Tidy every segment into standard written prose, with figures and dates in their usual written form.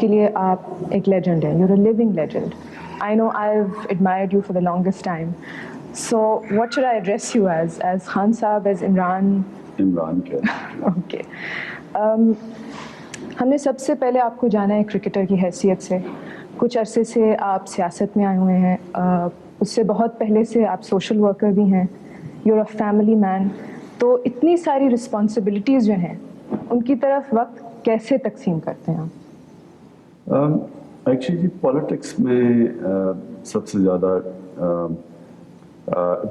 کے لیے آپ ایک لیجنڈ ہیں. You're a living legend. I know I've admired you for the longest time. So what should I address you as? As Khan Saab, as Imran? Imran کیا. Okay. ہم نے سب سے پہلے آپ کو جانا ہے کرکٹر کی حیثیت سے. کچھ عرصے سے آپ سیاست میں آئے ہوئے ہیں. اس سے بہت پہلے سے آپ سوشل ورکر بھی ہیں. Your a family man. تو اتنی ساری رسپانسبلٹیز جو ہیں ان کی طرف وقت کیسے تقسیم کرتے ہیں آپ؟ ایکچولی پالیٹکس میں سب سے زیادہ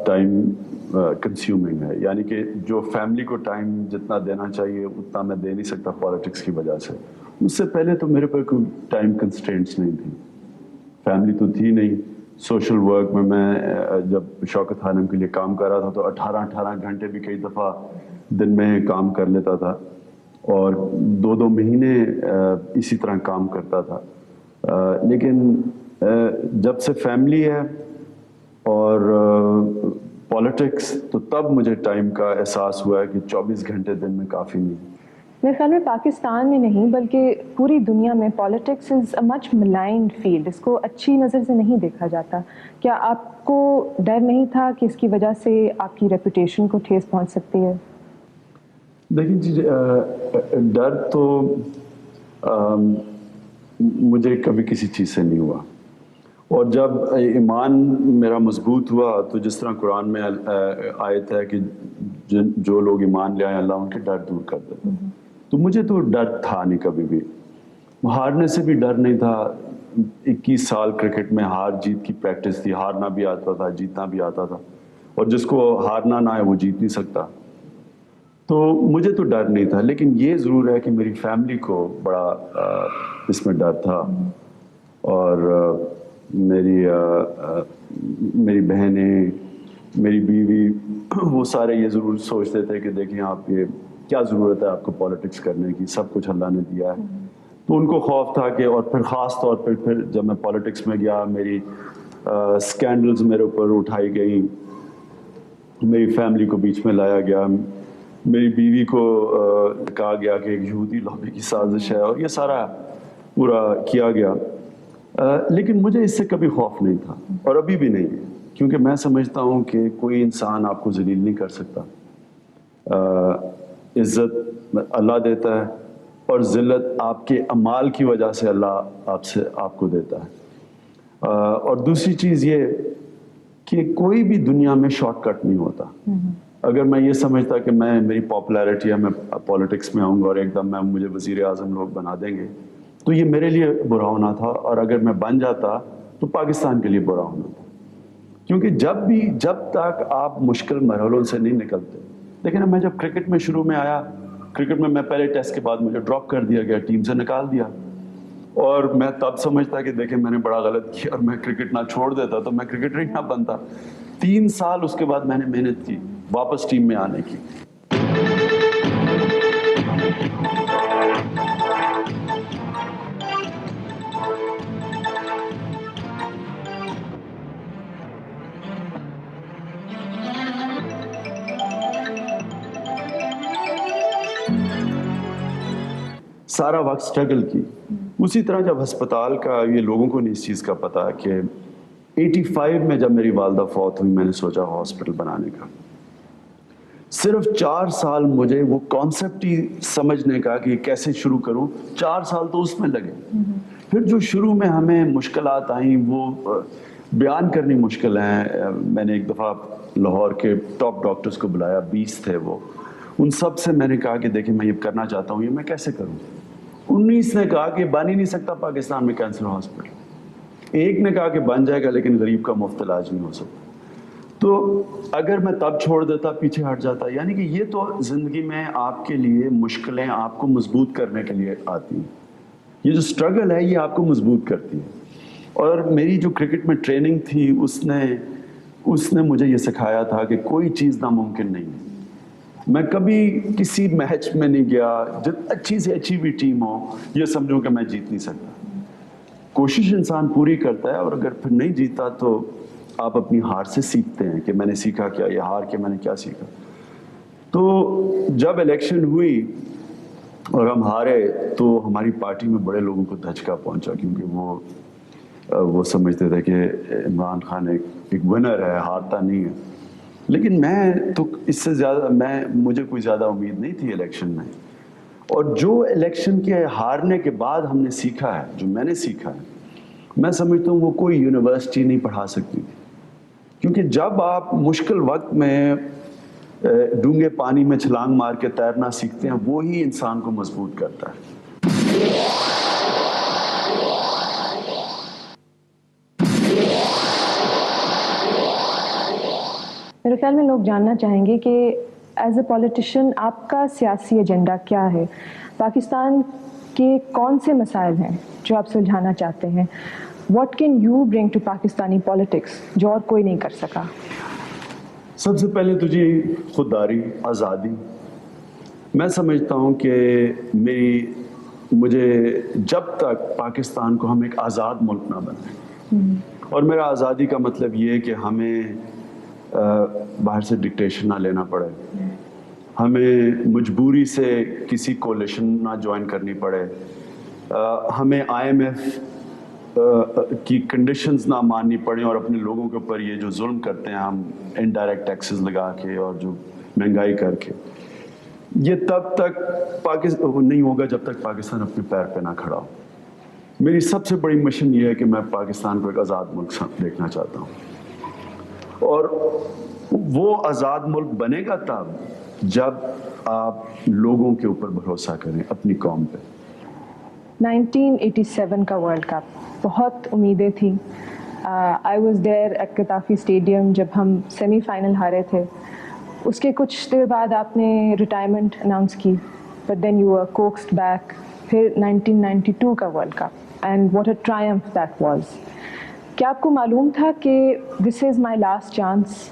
ٹائم کنزیومنگ ہے. یعنی کہ جو فیملی کو ٹائم جتنا دینا چاہیے اتنا میں دے نہیں سکتا پالیٹکس کی وجہ سے. اس سے پہلے تو میرے پر کوئی ٹائم کنسٹرینٹس نہیں تھی. فیملی تو تھی نہیں. سوشل ورک میں جب شوکت خانم کے لیے کام کر رہا تھا تو 18 گھنٹے بھی کئی دفعہ دن میں کام کر لیتا تھا اور 2 مہینے اسی طرح کام کرتا تھا. لیکن جب سے فیملی ہے اور پالیٹکس تو تب مجھے ٹائم کا احساس ہوا ہے کہ 24 گھنٹے دن میں کافی نہیں. میرے خیال میں پاکستان میں نہیں بلکہ پوری دنیا میں politics is a much ملائنڈ field. اس کو اچھی نظر سے نہیں دیکھا جاتا. کیا آپ کو ڈر نہیں تھا کہ اس کی وجہ سے آپ کی ریپوٹیشن کو ٹھیس پہنچ سکتی ہے؟ دیکھیں جی, ڈر تو مجھے کبھی کسی چیز سے نہیں ہوا. اور جب ایمان میرا مضبوط ہوا تو جس طرح قرآن میں آیت ہے کہ جو لوگ ایمان لے آئے اللہ ان کے ڈر دور کر دیتے. تو مجھے تو ڈر تھا نہیں کبھی بھی. ہارنے سے بھی ڈر نہیں تھا. 21 سال کرکٹ میں ہار جیت کی پریکٹس تھی. ہارنا بھی آتا تھا, جیتنا بھی آتا تھا. اور جس کو ہارنا نہ آئے وہ جیت نہیں سکتا. تو مجھے تو ڈر نہیں تھا. لیکن یہ ضرور ہے کہ میری فیملی کو بڑا اس میں ڈر تھا. اور میری بہنیں, میری بیوی, وہ سارے یہ ضرور سوچتے تھے کہ دیکھیں آپ یہ کیا ضرورت ہے آپ کو پالیٹکس کرنے کی, سب کچھ اللہ نے دیا ہے. تو ان کو خوف تھا کہ, اور پھر خاص طور پر پھر جب میں پالیٹکس میں گیا میری اسکینڈلز میرے اوپر اٹھائی گئیں, میری فیملی کو بیچ میں لایا گیا, میری بیوی کو کہا گیا کہ ایک یہودی لابی کی سازش ہے, اور یہ سارا پورا کیا گیا. لیکن مجھے اس سے کبھی خوف نہیں تھا اور ابھی بھی نہیں ہے, کیونکہ میں سمجھتا ہوں کہ کوئی انسان آپ کو ذلیل نہیں کر سکتا. عزت اللہ دیتا ہے اور ذلت آپ کے اعمال کی وجہ سے اللہ آپ کو دیتا ہے. اور دوسری چیز یہ کہ کوئی بھی دنیا میں شارٹ کٹ نہیں ہوتا. اگر میں یہ سمجھتا کہ میری پاپولیرٹی ہے, میں پالیٹکس میں آؤں گا اور ایک دم مجھے وزیر اعظم لوگ بنا دیں گے, تو یہ میرے لیے برا ہونا تھا. اور اگر میں بن جاتا تو پاکستان کے لیے برا ہونا تھا. کیونکہ جب تک آپ مشکل مرحلوں سے نہیں نکلتے. لیکن میں جب کرکٹ میں شروع میں آیا, کرکٹ میں پہلے ٹیسٹ کے بعد مجھے ڈراپ کر دیا گیا, ٹیم سے نکال دیا. اور میں تب سمجھتا کہ دیکھیں میں نے بڑا غلط کیا, اور میں کرکٹ نہ چھوڑ دیتا تو میں کرکٹر ہی نہ بنتا. 3 سال اس کے بعد میں نے محنت کی واپس ٹیم میں آنے کی. سارا وقت اسٹرگل کی. اسی طرح جب ہسپتال کا, یہ لوگوں کو نہیں اس چیز کا پتا کہ 85 میں جب میری والدہ فوت ہوئی میں نے سوچا ہاسپٹل بنانے کا. صرف 4 سال مجھے وہ کانسیپٹ ہی سمجھنے کا کہ کیسے شروع کروں, 4 سال تو اس میں لگے. پھر جو شروع میں ہمیں مشکلات آئیں وہ بیان کرنی مشکل ہیں. میں نے ایک دفعہ لاہور کے ٹاپ ڈاکٹرز کو بلایا, 20 تھے وہ. ان سب سے میں نے کہا کہ دیکھیں میں یہ کرنا چاہتا ہوں, یہ میں کیسے کروں. 19 نے کہا کہ بن ہی نہیں سکتا پاکستان میں کینسر ہاسپٹل. ایک نے کہا کہ بن جائے گا لیکن غریب کا مفت علاج نہیں ہو سکتا. تو اگر میں تب چھوڑ دیتا, پیچھے ہٹ جاتا. یعنی کہ یہ تو زندگی میں آپ کے لیے مشکلیں آپ کو مضبوط کرنے کے لیے آتی ہیں. یہ جو اسٹرگل ہے یہ آپ کو مضبوط کرتی ہے. اور میری جو کرکٹ میں ٹریننگ تھی اس نے مجھے یہ سکھایا تھا کہ کوئی چیز ناممکن نہیں ہے. میں کبھی کسی میچ میں نہیں گیا جب اچھی سے اچھی بھی ٹیم ہو یہ سمجھوں کہ میں جیت نہیں سکتا. کوشش انسان پوری کرتا ہے, اور اگر پھر نہیں جیتا تو آپ اپنی ہار سے سیکھتے ہیں کہ میں نے سیکھا کیا, یہ ہار کے میں نے کیا سیکھا. تو جب الیکشن ہوئی اور ہم ہارے تو ہماری پارٹی میں بڑے لوگوں کو دھچکا پہنچا، کیونکہ وہ سمجھتے تھے کہ عمران خان ایک ونر ہے، ہارتا نہیں ہے. لیکن میں تو اس سے زیادہ مجھے کوئی زیادہ امید نہیں تھی الیکشن میں. اور جو الیکشن کے ہارنے کے بعد ہم نے سیکھا ہے، جو میں نے سیکھا ہے، میں سمجھتا ہوں وہ کوئی یونیورسٹی نہیں پڑھا سکتی. کیونکہ جب آپ مشکل وقت میں ڈونگے پانی میں چھلانگ مار کے تیرنا سیکھتے ہیں، وہی انسان کو مضبوط کرتا ہے. میرے خیال میں لوگ جاننا چاہیں گے کہ ایز اے پولیٹیشین آپ کا سیاسی ایجنڈا کیا ہے؟ پاکستان کے کون سے مسائل ہیں جو آپ سلجھانا چاہتے ہیں؟ What can you bring to Pakistani politics جو اور کوئی نہیں کر سکا؟ سب سے پہلے تو جی خودداری، آزادی. میں سمجھتا ہوں کہ مجھے جب تک پاکستان کو ہم ایک آزاد ملک نہ بنائیں، اور میرا آزادی کا مطلب یہ ہے کہ ہمیں باہر سے ڈکٹیشن نہ لینا پڑے، ہمیں مجبوری سے کسی کولیشن نہ جوائن کرنی پڑے، ہمیں IMF کی کنڈیشنز نہ ماننی پڑیں، اور اپنے لوگوں کے اوپر یہ جو ظلم کرتے ہیں ہم انڈائریکٹ ٹیکسز لگا کے اور جو مہنگائی کر کے، یہ تب تک نہیں ہوگا جب تک پاکستان اپنے پیر پہ نہ کھڑا ہو. میری سب سے بڑی مشن یہ ہے کہ میں پاکستان کو ایک آزاد ملک دیکھنا چاہتا ہوں. اور وہ آزاد ملک بنے گا تب جب آپ لوگوں کے اوپر بھروسہ کریں، اپنی قوم پہ. 1987 کا ورلڈ کپ بہت امیدیں تھیں. I was there at Gaddafi stadium جب ہم سیمی فائنل ہارے تھے. اس کے کچھ دیر بعد آپ نے ریٹائرمنٹ اناؤنس کی، but then you are coaxed back. پھر 1992 کا world cup, and what a triumph that was. کیا آپ کو معلوم تھا کہ دس از مائی لاسٹ چانس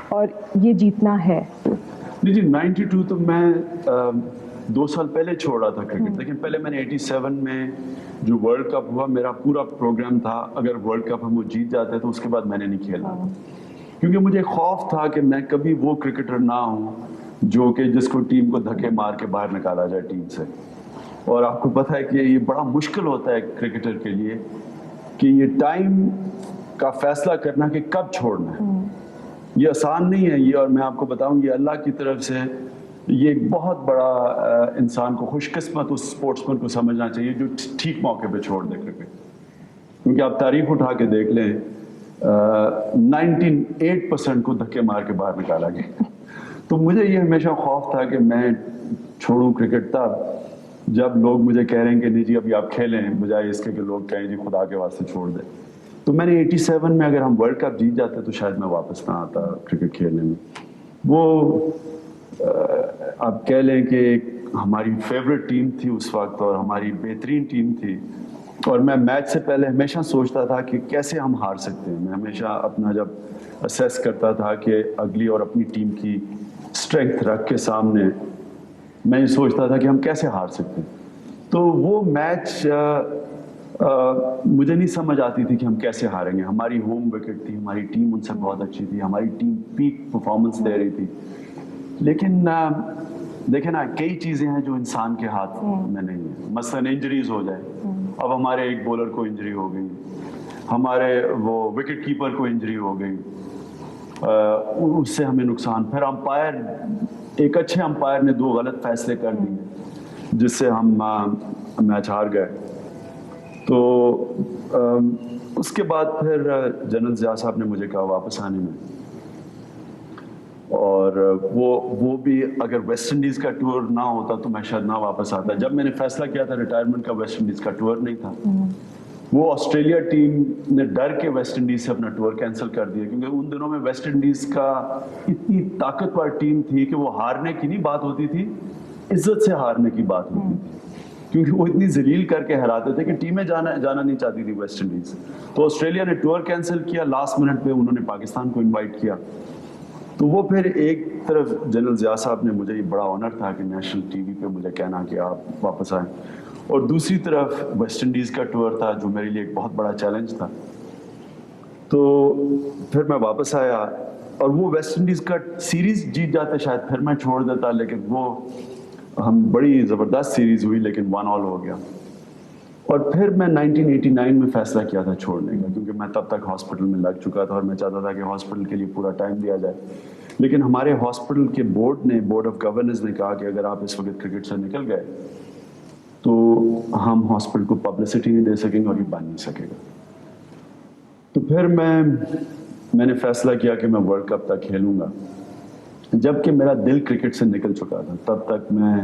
اور یہ جیتنا ہے؟ جی 92 تو میں 2 سال پہلے چھوڑ رہا تھا کرکٹ. لیکن پہلے میں نے 87 میں جو ورلڈ کپ ہوا، میرا پورا پروگرام تھا اگر ورلڈ کپ ہم وہ جیت جاتے تو اس کے بعد میں نے نہیں کھیلنا. کیونکہ مجھے خوف تھا کہ میں کبھی وہ کرکٹر نہ ہوں جو کہ جس کو ٹیم کو دھکے مار کے باہر نکالا جائے ٹیم سے. اور آپ کو پتہ ہے کہ یہ بڑا مشکل ہوتا ہے کرکٹر کے لیے کہ یہ ٹائم کا فیصلہ کرنا کہ کب چھوڑنا ہے. یہ آسان نہیں ہے یہ، اور میں آپ کو بتاؤں یہ اللہ کی طرف سے یہ ایک بہت بڑا انسان کو خوش قسمت اس اسپورٹس مین کو سمجھنا چاہیے جو ٹھیک موقع پہ چھوڑ دے کرکٹ. کیونکہ آپ تاریخ اٹھا کے دیکھ لیں 98% کو دھکے مار کے باہر نکالا گیا. تو مجھے یہ ہمیشہ خوف تھا کہ میں چھوڑوں کرکٹ تب جب لوگ مجھے کہہ رہے ہیں کہ نہیں جی ابھی آپ کھیلیں، بجائے اس کے کہ لوگ کہیں جی خدا کے واسطے چھوڑ دیں. تو میں نے 87 میں اگر ہم ورلڈ کپ جیت جاتے تو شاید میں واپس نہ آتا کرکٹ کھیلنے میں. وہ آپ کہہ لیں کہ ہماری فیوریٹ ٹیم تھی اس وقت اور ہماری بہترین ٹیم تھی. اور میں میچ سے پہلے ہمیشہ سوچتا تھا کہ کیسے ہم ہار سکتے ہیں. میں ہمیشہ اپنا جب اسیس کرتا تھا کہ اگلی اور اپنی ٹیم کی اسٹرینتھ رکھ کے سامنے میں یہ سوچتا تھا کہ ہم کیسے ہار سکتے ہیں. تو وہ میچ مجھے نہیں سمجھ آتی تھی کہ ہم کیسے ہاریں گے. ہماری ہوم وکٹ تھی، ہماری ٹیم ان سے بہت اچھی تھی، ہماری ٹیم پیک پرفارمنس دے رہی تھی. لیکن دیکھیں نا کئی چیزیں ہیں جو انسان کے ہاتھ میں نہیں ہیں. مثلاً انجریز ہو جائے. اب ہمارے ایک بولر کو انجری ہو گئی، ہمارے وہ وکٹ کیپر کو انجری ہو گئی، اس سے ہمیں نقصان. پھر امپائر، ایک اچھے امپائر نے 2 غلط فیصلے کر دیے جس سے ہم میچ ہار گئے. تو اس کے بعد پھر جنرل ضیاء صاحب نے مجھے کہا واپس آنے میں. اور وہ بھی اگر ویسٹ انڈیز کا ٹور نہ ہوتا تو میں شاید نہ واپس آتا. جب میں نے فیصلہ کیا تھا ریٹائرمنٹ کا، ویسٹ انڈیز کا ٹور نہیں تھا. وہ آسٹریلیا ٹیم نے ڈر کے ویسٹ انڈیز سے اپنا ٹور کینسل کر دیا، کیونکہ ان دنوں میں ویسٹ انڈیز کا اتنی طاقتور ٹیم تھی کہ وہ ہارنے کی نہیں بات ہوتی تھی، عزت سے ہارنے کی بات ہوتی تھی. کیونکہ وہ اتنی ذلیل کر کے ہراتے تھے کہ ٹیمیں جانا نہیں چاہتی تھی ویسٹ انڈیز. تو آسٹریلیا نے ٹور کینسل کیا، لاسٹ منٹ پہ انہوں نے پاکستان کو انوائٹ کیا. تو وہ پھر ایک طرف جنرل ضیاء صاحب نے مجھے یہ بڑا آنر تھا کہ نیشنل ٹی وی پہ مجھے کہنا کہ آپ واپس آئیں، اور دوسری طرف ویسٹ انڈیز کا ٹور تھا جو میرے لیے ایک بہت بڑا چیلنج تھا. تو پھر میں واپس آیا، اور وہ ویسٹ انڈیز کا سیریز جیت جاتا شاید پھر میں چھوڑ دیتا. لیکن وہ ہم بڑی زبردست سیریز ہوئی لیکن 1-1 ہو گیا. اور پھر میں 1989 میں فیصلہ کیا تھا چھوڑنے کا, کیونکہ میں تب تک ہاسپٹل میں لگ چکا تھا اور میں چاہتا تھا کہ ہاسپٹل کے لیے پورا ٹائم دیا جائے. لیکن ہمارے ہاسپٹل کے بورڈ آف گورننس نے کہا کہ اگر آپ اس وقت کرکٹ سے نکل گئے تو ہم ہاسپٹل کو پبلسٹی نہیں دے سکیں گے اور یہ بن نہیں سکے گا. تو پھر میں نے فیصلہ کیا کہ میں ورلڈ کپ تک کھیلوں گا, جبکہ میرا دل کرکٹ سے نکل چکا تھا. تب تک میں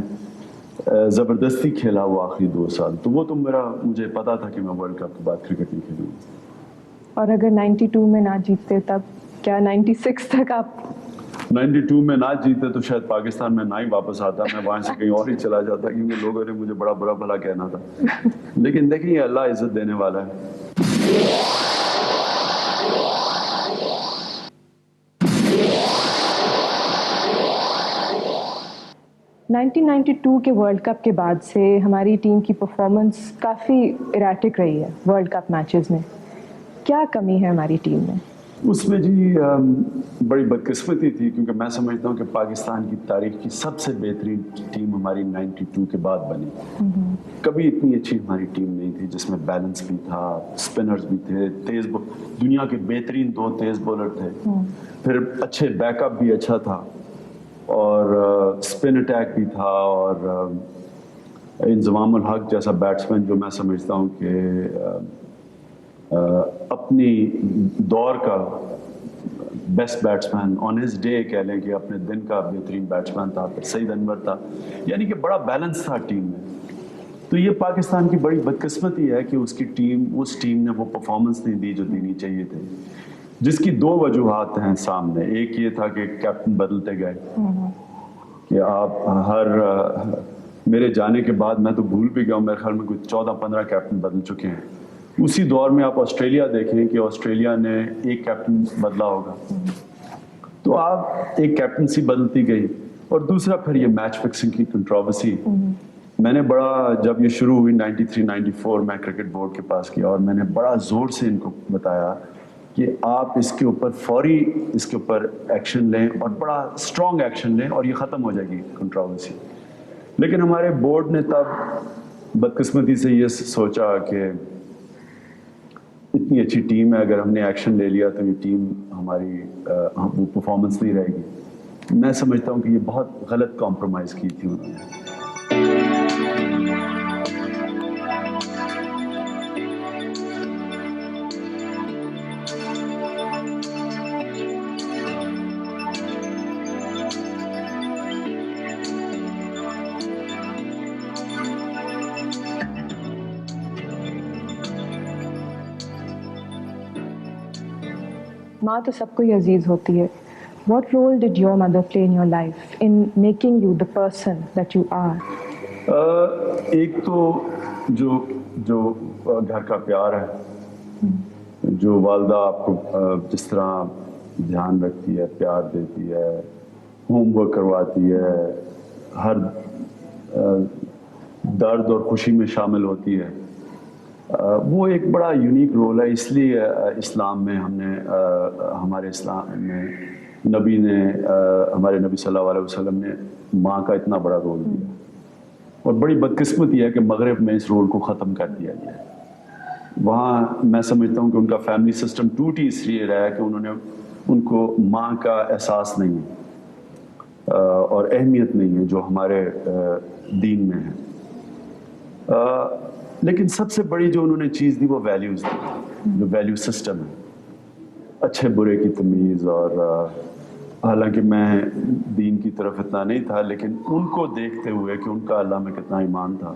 زبردستی کھیلا وہ آخری 2 سال, تو وہ تو مجھے پتا تھا کہ میں ورلڈ کپ کے بعد کرکٹ نہیں کھیلوں گا. اور اگر 92 میں نہ جیتتے تب کیا 96 تک آپ 92 میں نہ جیتے تو شاید پاکستان میں نہ ہی واپس آتا, میں وہاں سے کہیں اور ہی چلا جاتا, کیونکہ لوگوں نے مجھے بڑا برا بھلا کہنا تھا. لیکن دیکھیں یہ اللہ عزت دینے والا ہے. 1992 کے ورلڈ کپ کے بعد سے ہماری ٹیم کی پرفارمنس کافی ایراٹک رہی ہے ورلڈ کپ میچز میں. کیا کمی ہے ہماری ٹیم میں؟ اس میں جی بڑی بدقسمتی تھی, کیونکہ میں سمجھتا ہوں کہ پاکستان کی تاریخ کی سب سے بہترین ٹیم ہماری 92 کے بعد بنی. کبھی اتنی اچھی ہماری ٹیم نہیں تھی, جس میں بیلنس بھی تھا, اسپنرز بھی تھے, دنیا کے بہترین 2 تیز بولر تھے, پھر اچھے بیک اپ بھی اچھا تھا, اور اسپن اٹیک بھی تھا, اور انضمام الحق جیسا بیٹسمین جو میں سمجھتا ہوں کہ اپنی دور کا best batsman, on his day کہہ لیں کہ اپنے دن کا بہترین بیٹسمین تھا. پھر سعید انور تھا, یعنی کہ بڑا بیلنس تھا ٹیم میں. تو یہ پاکستان کی بڑی بدقسمتی ہے کہ اس ٹیم نے وہ پرفارمنس نہیں دی جو دینی چاہیے تھی, جس کی 2 وجوہات ہیں سامنے. ایک یہ تھا کہ کیپٹن بدلتے گئے, کہ آپ میرے جانے کے بعد میں تو بھول بھی گیا ہوں, میرے خیال میں کوئی 14-15 کیپٹن بدل چکے ہیں. اسی دور میں آپ آسٹریلیا دیکھیں کہ آسٹریلیا نے 1 کیپٹن بدلا ہوگا, تو آپ ایک کیپٹنسی بدلتی گئی. اور دوسرا پھر یہ میچ فکسنگ کی کنٹروورسی. میں نے جب یہ شروع ہوئی 93-94 میں کرکٹ بورڈ کے پاس گیا, اور میں نے بڑا زور سے ان کو بتایا کہ آپ اس کے اوپر ایکشن لیں, اور بڑا اسٹرانگ ایکشن لیں, اور یہ ختم ہو جائے گی کنٹروورسی. لیکن ہمارے بورڈ نے تب بدقسمتی سے یہ سوچا کہ اتنی اچھی ٹیم ہے, اگر ہم نے ایکشن لے لیا تو یہ ٹیم ہماری وہ پرفارمنس نہیں رہے گی. میں سمجھتا ہوں کہ یہ بہت غلط کمپرومائز کی تھی انہوں نے. ماں تو سب کو ہی عزیز ہوتی ہے. What role did your mother play in your life in making you the person that you are? ایک تو جو گھر کا پیار ہے, جو والدہ آپ کو جس طرح دھیان رکھتی ہے, پیار دیتی ہے, ہوم ورک کرواتی ہے, ہر درد اور خوشی میں شامل ہوتی ہے, وہ ایک بڑا یونیک رول ہے. اس لیے اسلام میں ہمارے اسلام میں ہمارے نبی صلی اللہ علیہ وسلم نے ماں کا اتنا بڑا رول دیا. اور بڑی بدقسمتی ہے کہ مغرب میں اس رول کو ختم کر دیا گیا ہے. وہاں میں سمجھتا ہوں کہ ان کا فیملی سسٹم ٹوٹ ہی اس لیے رہا ہے کہ ان کو ماں کا احساس نہیں ہے اور اہمیت نہیں ہے جو ہمارے دین میں ہے. لیکن سب سے بڑی جو انہوں نے چیز دی وہ ویلیوز دی, جو ویلیو سسٹم ہے, اچھے برے کی تمیز. اور حالانکہ میں دین کی طرف اتنا نہیں تھا, لیکن ان کو دیکھتے ہوئے کہ ان کا اللہ میں کتنا ایمان تھا,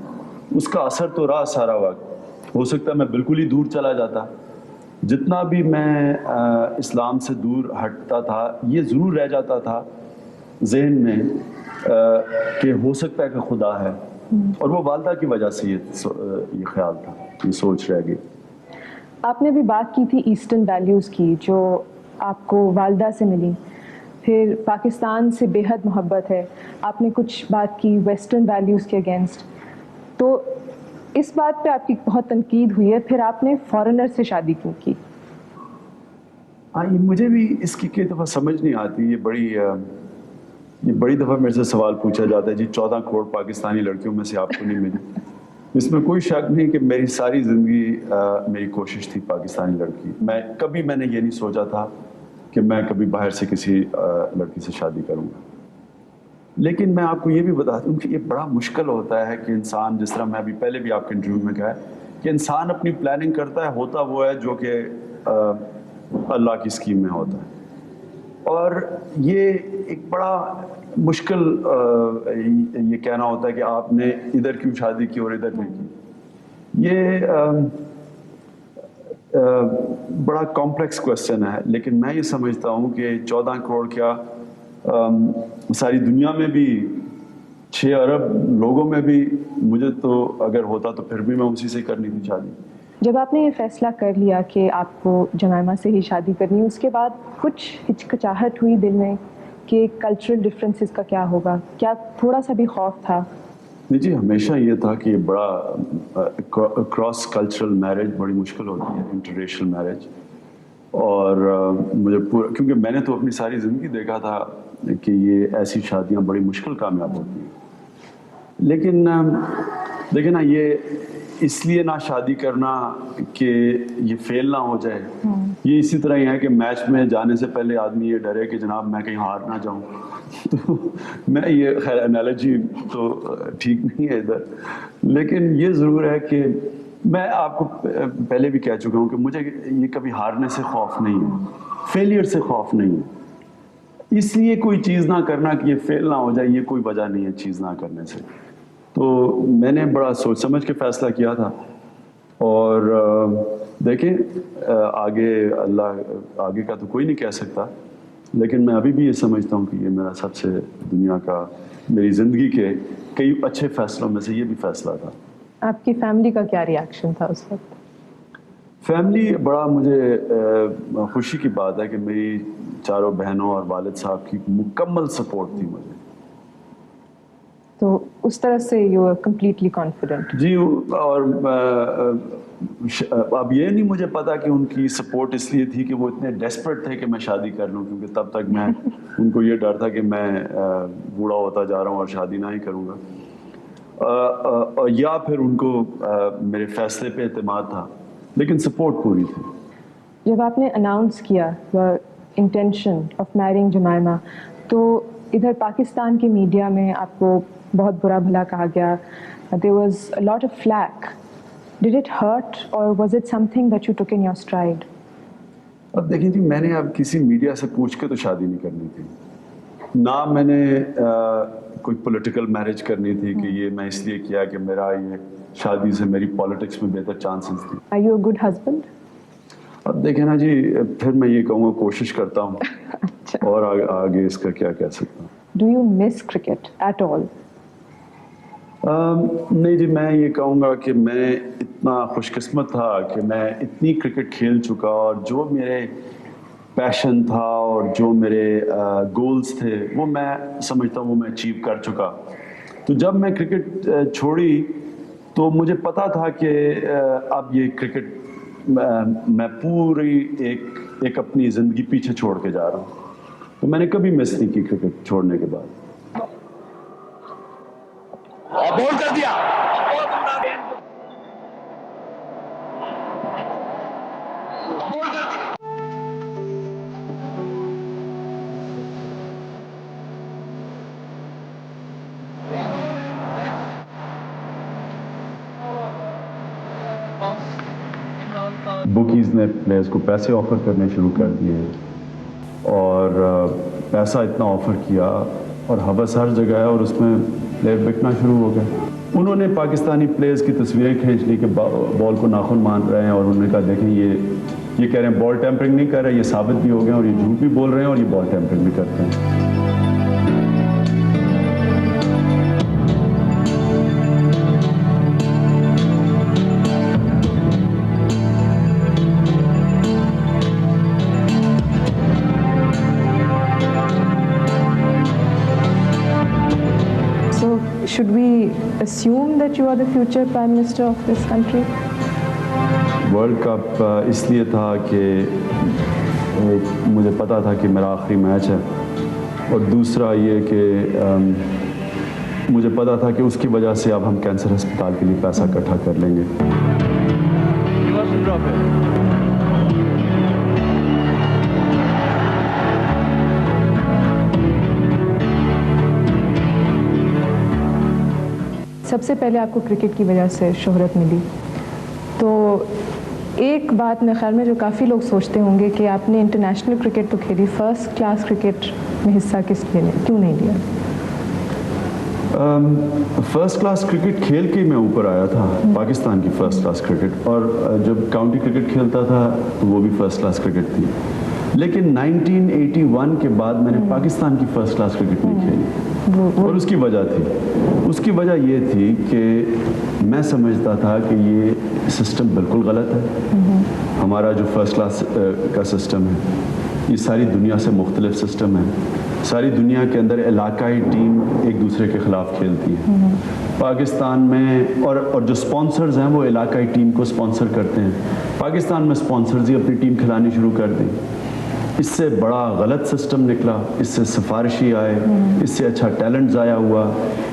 اس کا اثر تو رہا سارا وقت. ہو سکتا ہے میں بالکل ہی دور چلا جاتا, جتنا بھی میں اسلام سے دور ہٹتا تھا یہ ضرور رہ جاتا تھا ذہن میں کہ ہو سکتا ہے کہ خدا ہے. اور وہ والدہ کی وجہ سے یہ خیال تھا, یہ سوچ رہ گئی. آپ نے بھی بات کی تھی ایسٹرن ویلیوز کی جو آپ کو والدہ سے ملی, پھر پاکستان سے بے حد محبت ہے. آپ نے کچھ بات کی ویسٹرن ویلیوز کے اگینسٹ, تو اس بات پہ آپ کی بہت تنقید ہوئی ہے, پھر آپ نے فارنر سے شادی کیوں کی؟ مجھے بھی اس کی کئی دفعہ سمجھ نہیں آتی. یہ بڑی دفعہ میرے سے سوال پوچھا جاتا ہے جی 14 کروڑ پاکستانی لڑکیوں میں سے آپ کو نہیں ملی. اس میں کوئی شک نہیں کہ میری ساری زندگی میری کوشش تھی پاکستانی لڑکی. میں نے یہ نہیں سوچا تھا کہ میں کبھی باہر سے کسی لڑکی سے شادی کروں گا. لیکن میں آپ کو یہ بھی بتا دوں کہ یہ بڑا مشکل ہوتا ہے کہ انسان, جس طرح میں ابھی پہلے بھی آپ کے انٹرویو میں کہا ہے کہ انسان اپنی پلاننگ کرتا ہے, ہوتا وہ ہے جو کہ اللہ کی اسکیم میں ہوتا ہے. اور یہ ایک بڑا مشکل یہ کہنا ہوتا ہے کہ آپ نے ادھر کیوں شادی کی اور ادھر نہیں کی. یہ بڑا کمپلیکس کویسچن ہے, لیکن میں یہ سمجھتا ہوں کہ 14 کروڑ کیا ساری دنیا میں بھی 6 ارب لوگوں میں بھی مجھے تو اگر ہوتا تو پھر بھی میں اسی سے کرنی تھی شادی. جب آپ نے یہ فیصلہ کر لیا کہ آپ کو جمائمہ سے ہی شادی کرنی ہے, اس کے بعد کچھ ہچکچاہٹ ہوئی دل میں کہ کلچرل ڈفرینسز کا کیا ہوگا؟ کیا تھوڑا سا بھی خوف تھا؟ نہیں جی, ہمیشہ یہ تھا کہ یہ بڑا کراس کلچرل میرج بڑی مشکل ہوتی ہے, انٹر ریشل میرج. اور مجھے کیونکہ میں نے تو اپنی ساری زندگی دیکھا تھا کہ یہ ایسی شادیاں بڑی مشکل کامیاب ہوتی ہیں. لیکن دیکھیں نا, یہ اس لیے نہ شادی کرنا کہ یہ فیل نہ ہو جائے. یہ اسی طرح ہی ہے کہ میچ میں جانے سے پہلے آدمی یہ ڈرے کہ جناب میں کہیں ہار نہ جاؤں. تو میں یہ خیر انالوجی تو ٹھیک نہیں ہے ادھر, لیکن یہ ضرور ہے کہ میں آپ کو پہلے بھی کہہ چکا ہوں کہ مجھے یہ کبھی ہارنے سے خوف نہیں ہے, فیلئر سے خوف نہیں ہے. اس لیے کوئی چیز نہ کرنا کہ یہ فیل نہ ہو جائے, یہ کوئی وجہ نہیں ہے چیز نہ کرنے سے. تو میں نے بڑا سوچ سمجھ کے فیصلہ کیا تھا. اور دیکھیں آگے اللہ آگے کا تو کوئی نہیں کہہ سکتا, لیکن میں ابھی بھی یہ سمجھتا ہوں کہ یہ میرا سب سے دنیا کا, میری زندگی کے کئی اچھے فیصلوں میں سے یہ بھی فیصلہ تھا. آپ کی فیملی کا کیا ریاکشن تھا اس وقت؟ فیملی بڑا مجھے خوشی کی بات ہے کہ میری چاروں بہنوں اور والد صاحب کی مکمل سپورٹ تھی مجھے. تو اس طرح سے یو آر کمپلیٹلی کانفیڈنٹ؟ جی, اور اب یہ نہیں مجھے پتا کہ ان کی سپورٹ اس لیے تھی کہ وہ اتنے ڈیسپریٹ تھے کہ میں شادی کر لوں, کیونکہ تب تک میں ان کو یہ ڈر تھا کہ میں بوڑھا ہوتا جا رہا ہوں اور شادی نہ ہی کروں گا, یا پھر ان کو میرے فیصلے پہ اعتماد تھا, لیکن سپورٹ پوری تھی. جب آپ نے اناؤنس کیا your intention of marrying Jemima, تو ادھر پاکستان کی میڈیا میں آپ کو بہت برا بھلا کہا گیا. There was a lot of flak. Did it hurt or was it something that you took in your stride? اب دیکھیں جی, میں نے اب کسی میڈیا سے پوچھ کے تو شادی نہیں کرنی تھی, نہ میں نے کوئی پولیٹیکل میرج کرنی تھی کہ یہ میں اس لیے کیا کہ میرا یہ شادی سے میری پالیٹکس میں بہتر چانسز تھی. Are you a good husband? اب دیکھیں نا جی, پھر میں یہ کہوں گا کوشش کرتا ہوں, اور آگے اس کا کیا کہہ سکتا ہوں. Do you miss cricket at all? نہیں جی, میں یہ کہوں گا کہ میں اتنا خوش قسمت تھا کہ میں اتنی کرکٹ کھیل چکا, اور جو میرے پیشن تھا اور جو میرے گولز تھے وہ میں سمجھتا ہوں وہ میں اچیو کر چکا. تو جب میں کرکٹ چھوڑی تو مجھے پتا تھا کہ اب یہ کرکٹ میں پوری ایک اپنی زندگی پیچھے چھوڑ کے جا رہا ہوں. تو میں نے کبھی مس نہیں کی کرکٹ چھوڑنے کے بعد. بول کر دیا. بکیز نے پلیئرز کو پیسے آفر کرنے شروع کر دیے, اور پیسہ اتنا آفر کیا, اور ہوس ہر جگہ ہے, اور اس میں پلیئر بکنا شروع ہو گئے. انہوں نے پاکستانی پلیئرز کی تصویریں کھینچ لی کہ بال کو ناخن مان رہے ہیں, اور انہوں نے کہا دیکھیں یہ کہہ رہے ہیں بال ٹیمپرنگ نہیں کر رہے, یہ ثابت بھی ہو گئے, اور یہ جھوٹ بھی بول رہے ہیں, اور یہ بال ٹیمپرنگ بھی کرتے ہیں. Should we assume that you are the future Prime Minister of this country? World cup اس لیے تھا کہ مجھے پتا تھا کہ میرا آخری میچ ہے, اور دوسرا یہ کہ مجھے پتا تھا کہ اس کی وجہ سے اب ہم کینسر ہسپتال کے لیے پیسہ اکٹھا کر لیں گے. سب سے پہلے آپ کو کرکٹ کی وجہ سے شہرت ملی, تو ایک بات میرے خیال میں جو کافی لوگ سوچتے ہوں گے کہ آپ نے انٹرنیشنل کرکٹ تو کھیلی, فرسٹ کلاس کرکٹ میں حصہ کیوں نہیں لیا؟ فرسٹ کلاس کرکٹ کھیل کے میں اوپر آیا تھا, پاکستان کی فرسٹ کلاس کرکٹ, اور جب کاؤنٹی کرکٹ کھیلتا تھا تو وہ بھی فرسٹ کلاس کرکٹ تھی. لیکن 1981 کے بعد میں نے پاکستان کی فرسٹ کلاس کرکٹ نہیں کھیلی, اور اس کی وجہ تھی, اس کی وجہ یہ تھی کہ میں سمجھتا تھا کہ یہ سسٹم بالکل غلط ہے. ہمارا جو فرسٹ کلاس کا سسٹم ہے یہ ساری دنیا سے مختلف سسٹم ہے. ساری دنیا کے اندر علاقائی ٹیم ایک دوسرے کے خلاف کھیلتی ہے. پاکستان میں اور جو سپانسرز ہیں وہ علاقائی ٹیم کو سپانسر کرتے ہیں. پاکستان میں سپانسرز ہی اپنی ٹیم کھلانی شروع کر دیں. اس سے بڑا غلط سسٹم نکلا, اس سے سفارشی آئے, اس سے اچھا ٹیلنٹ ضائع ہوا,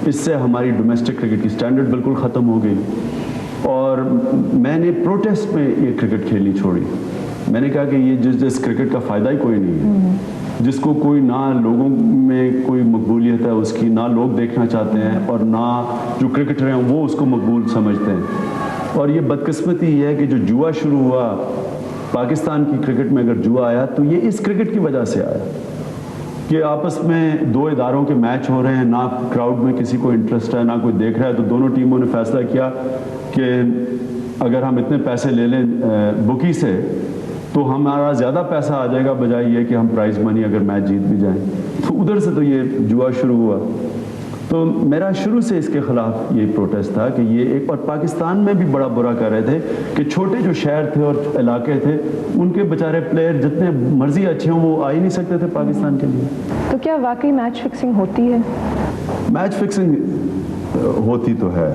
اس سے ہماری ڈومیسٹک کرکٹ کی سٹینڈرڈ بالکل ختم ہو گئی. اور میں نے پروٹیسٹ میں یہ کرکٹ کھیلنی چھوڑی. میں نے کہا کہ یہ جس کرکٹ کا فائدہ ہی کوئی نہیں ہے, جس کو کوئی نہ لوگوں میں کوئی مقبولیت ہے اس کی, نہ لوگ دیکھنا چاہتے ہیں, اور نہ جو کرکٹر ہیں وہ اس کو مقبول سمجھتے ہیں. اور یہ بدقسمتی یہ ہے کہ جو جوا شروع ہوا پاکستان کی کرکٹ میں, اگر جوا آیا تو یہ اس کرکٹ کی وجہ سے آیا کہ آپس میں دو اداروں کے میچ ہو رہے ہیں, نہ کراؤڈ میں کسی کو انٹرسٹ ہے, نہ کوئی دیکھ رہا ہے, تو دونوں ٹیموں نے فیصلہ کیا کہ اگر ہم اتنے پیسے لے لیں بکی سے تو ہمارا زیادہ پیسہ آ جائے گا بجائے یہ کہ ہم پرائز منی اگر میچ جیت بھی جائیں. تو ادھر سے تو یہ جوا شروع ہوا. تو میرا شروع سے اس کے خلاف یہ پروٹیسٹ تھا کہ یہ ایک, اور پاکستان میں بھی بڑا برا کر رہے تھے کہ چھوٹے جو شہر تھے اور علاقے تھے ان کے بیچارے پلیئر جتنے مرضی اچھے ہوں وہ آ ہی نہیں سکتے تھے پاکستان کے لیے. تو کیا واقعی میچ فکسنگ ہوتی ہے؟ میچ فکسنگ ہوتی تو ہے,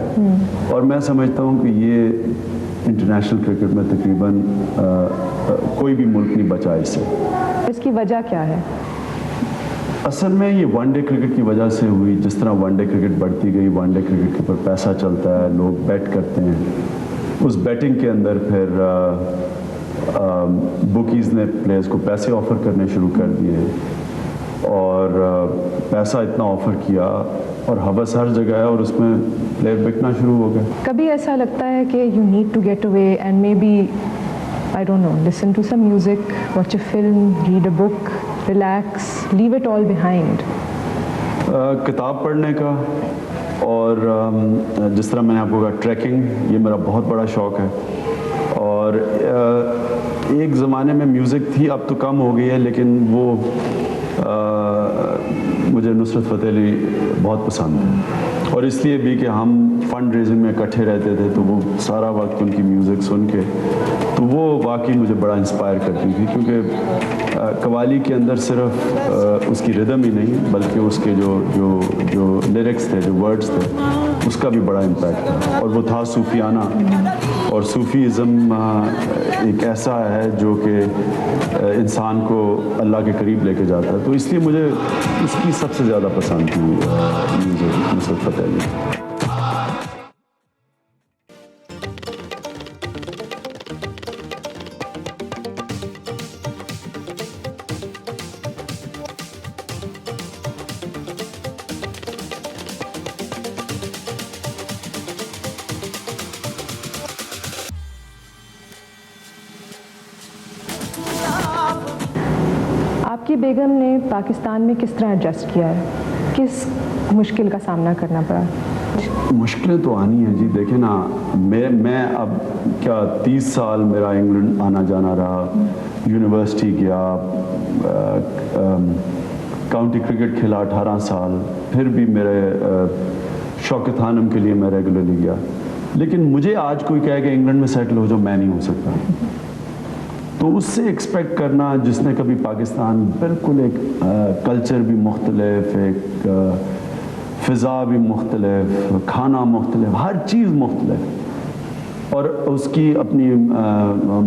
اور میں سمجھتا ہوں کہ یہ انٹرنیشنل کرکٹ میں تقریباً کوئی بھی ملک نہیں بچا اس سے. اس کی وجہ کیا ہے؟ اصل میں یہ ون ڈے کرکٹ کی وجہ سے ہوئی. جس طرح ون ڈے کرکٹ بڑھتی گئی, ون ڈے کرکٹ کے اوپر پیسہ چلتا ہے, لوگ بیٹ کرتے ہیں, اس بیٹنگ کے اندر پھر بکیز نے پلیئرز کو پیسے آفر کرنے شروع کر دیے, اور پیسہ اتنا آفر کیا اور ہوس ہر جگہ ہے, اور اس میں پلیئر بکنا شروع ہو گئے. کبھی ایسا لگتا ہے کہ you need to get away and maybe I don't know, listen to some music, watch a film, read a book, relax, leave it all behind. کتاب پڑھنے کا, اور جس طرح میں نے آپ کو کہا ٹریکنگ, یہ میرا بہت بڑا شوق ہے. اور ایک زمانے میں میوزک تھی, اب تو کم ہو گئی ہے, لیکن وہ مجھے نصرت فتح علی بہت پسند ہے, اور اس لیے بھی کہ ہم فنڈ ریزنگ میں اکٹھے رہتے تھے تو وہ سارا وقت ان کی میوزک سن کے, تو وہ واقعی مجھے بڑا انسپائر کرتی تھی. کیونکہ قوالی کے اندر صرف اس کی ردم ہی نہیں بلکہ اس کے جو لیرکس تھے, جو ورڈز تھے, اس کا بھی بڑا امپیکٹ تھا, اور وہ تھا صوفیانہ. اور صوفیزم ایک ایسا ہے جو کہ انسان کو اللہ کے قریب لے کے جاتا ہے. تو اس لیے مجھے اس کی سب سے زیادہ پسند تھی نصرت فتح علی. آپ کی بیگم نے پاکستان میں کس طرح ایڈجسٹ کیا ہے, کس مشکل کا سامنا کرنا پڑا؟ مشکلیں تو آنی ہیں جی. دیکھیں نا, میں اب کیا 30 سال میرا انگلینڈ آنا جانا رہا, یونیورسٹی گیا, کاؤنٹی کرکٹ کھیلا 18 سال, پھر بھی میرے شوکت خانم کے لیے میں ریگولرلی گیا. لیکن مجھے آج کوئی کہے کہ انگلینڈ میں سیٹل ہو جاؤ, میں نہیں ہو سکتا. تو اس سے ایکسپیکٹ کرنا, جس نے کبھی پاکستان بالکل ایک کلچر بھی مختلف, ایک فضا بھی مختلف, کھانا مختلف, ہر چیز مختلف, اور اس کی اپنی